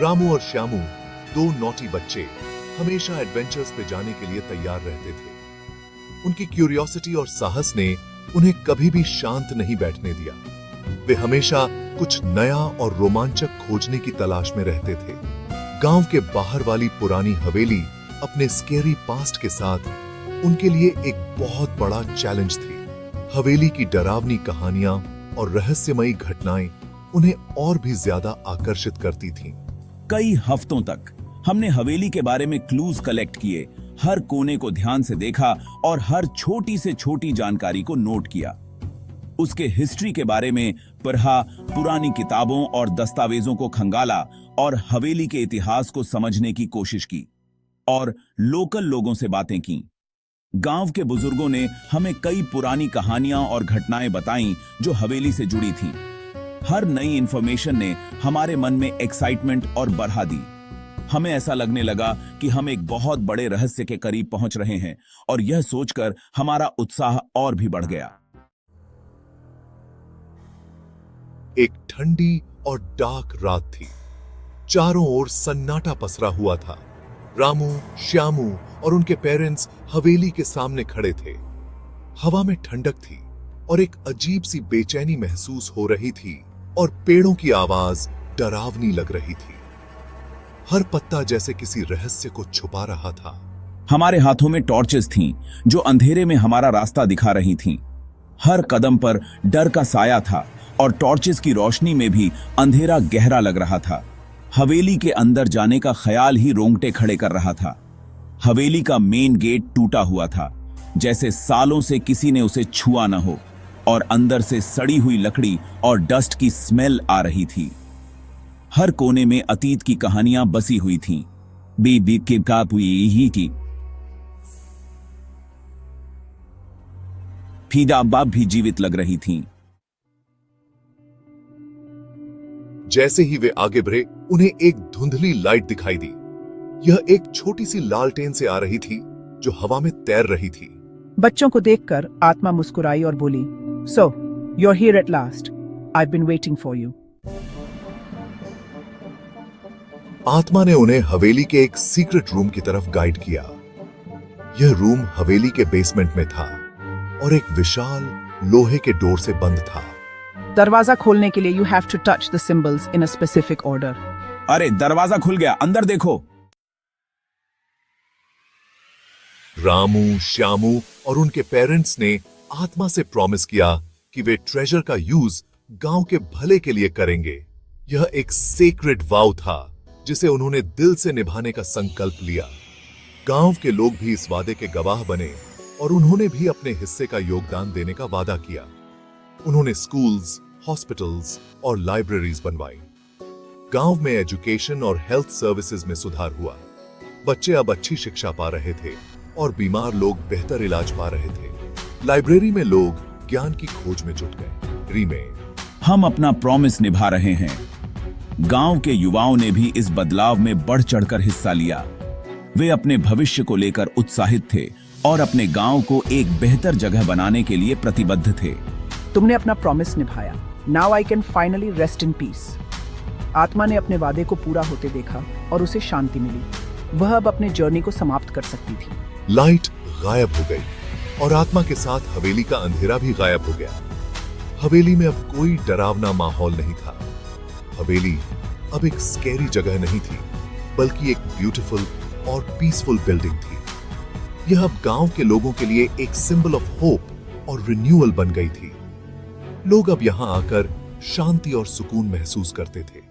रामू और श्यामू, दो नॉटी बच्चे, हमेशा एडवेंचर्स पे जाने के लिए तैयार रहते थे। उनकी क्यूरियोसिटी और साहस ने उन्हें कभी भी शांत नहीं बैठने दिया। वे हमेशा कुछ नया और रोमांचक खोजने की तलाश में रहते थे। गांव के बाहर वाली पुरानी हवेली अपने स्केरी पास्ट के साथ उनके लिए एक बहुत बड़ा चैलेंज थी। हवेली की डरावनी कहानियां और रहस्यमयी घटनाएं उन्हें और भी ज्यादा आकर्षित करती थीं। कई हफ्तों तक हमने हवेली के बारे में क्लूज कलेक्ट किए, हर कोने को ध्यान से देखा और हर छोटी से छोटी जानकारी को नोट किया। उसके हिस्ट्री के बारे में पढ़ा, पुरानी किताबों और दस्तावेजों को खंगाला और हवेली के इतिहास को समझने की कोशिश की और लोकल लोगों से बातें की। गांव के बुजुर्गों ने हमें कई पुरानी कहानियां और घटनाएं बताईं जो हवेली से जुड़ी थीं। हर नई इंफॉर्मेशन ने हमारे मन में एक्साइटमेंट और बढ़ा दी। हमें ऐसा लगने लगा कि हम एक बहुत बड़े रहस्य के करीब पहुंच रहे हैं और यह सोचकर हमारा उत्साह और भी बढ़ गया। एक ठंडी और डार्क रात थी। चारों ओर सन्नाटा पसरा हुआ था। रामू, श्यामू और उनके पेरेंट्स हवेली के सामने खड़े थे। हवा में ठंडक थी और एक अजीब सी बेचैनी महसूस हो रही थी और पेड़ों की आवाज डरावनी लग रही थी। हर पत्ता जैसे किसी रहस्य को छुपा रहा था। हमारे हाथों में टॉर्चेस थीं जो अंधेरे में हमारा रास्ता दिखा रही थीं। हर कदम पर डर का साया था और टॉर्चेस की रोशनी में भी अंधेरा गहरा लग रहा था। हवेली के अंदर जाने का ख्याल ही रोंगटे खड़े कर रहा था। हवेली का मेन गेट टूटा हुआ था, जैसे सालों से किसी ने उसे छुआ न हो, और अंदर से सड़ी हुई लकड़ी और डस्ट की स्मेल आ रही थी। हर कोने में अतीत की कहानियां बसी हुई थीं। बीबी की कापुई की फीदा बाब भी जीवित लग रही थीं। जैसे ही वे आगे बढ़े, उन्हें एक धुंधली लाइट दिखाई दी। यह एक छोटी सी लालटेन से आ रही थी जो हवा में तैर रही थी। बच्चों को देखकर आत्मा मुस्कुराई और बोली, "So, you're here at last. I've been waiting for you." आत्मा ने उन्हें हवेली के एक सीक्रेट रूम की तरफ गाइड किया। यह रूम हवेली के बेसमेंट में था और एक विशाल लोहे के डोर से बंद था। दरवाजा खोलने के लिए you have to touch the symbols in a specific order. अरे दरवाजा खुल गया, अंदर देखो। रामू, श्यामू और उनके पेरेंट्स ने आत्मा से प्रॉमिस किया कि वे ट्रेजर का यूज गांव के भले के लिए करेंगे। यह एक सेक्रेट वाव था जिसे उन्होंने दिल से निभाने का संकल्प लिया। गांव के लोग भी इस वादे के गवाह बने और उन्होंने भी अपने हिस्से का योगदान देने का वादा किया। उन्होंने स्कूल्स, हॉस्पिटल्स और लाइब्रेरीज बनवाई। गांव में एजुकेशन और हेल्थ सर्विसेज में सुधार हुआ। बच्चे अब अच्छी शिक्षा पा रहे थे और बीमार लोग बेहतर इलाज पा रहे थे। लाइब्रेरी में लोग ज्ञान की खोज में जुट गए। रीमेक, हम अपना प्रॉमिस निभा रहे हैं। गांव के युवाओं ने भी इस बदलाव में बढ़ चढ़कर हिस्सा लिया। वे अपने भविष्य को लेकर उत्साहित थे और अपने गांव को एक बेहतर जगह बनाने के लिए प्रतिबद्ध थे। तुमने अपना प्रॉमिस निभाया। Now I can finally rest in peace. आत्मा ने अपने वादे को पूरा होते देखा और उसे शांति मिली। वह अब अपने जर्नी को समाप्त कर सकती थी। लाइट गायब हो गई और आत्मा के साथ हवेली का अंधेरा भी गायब हो गया। हवेली में अब कोई डरावना माहौल नहीं था। हवेली अब एक स्कैरी जगह नहीं थी, बल्कि एक ब्यूटीफुल और पीसफुल बिल्डिंग थी। यह अब गांव के लोगों के लिए एक सिंबल ऑफ होप और रिन्यूअल बन गई थी। लोग अब यहां आकर शांति और सुकून महसूस करते थे।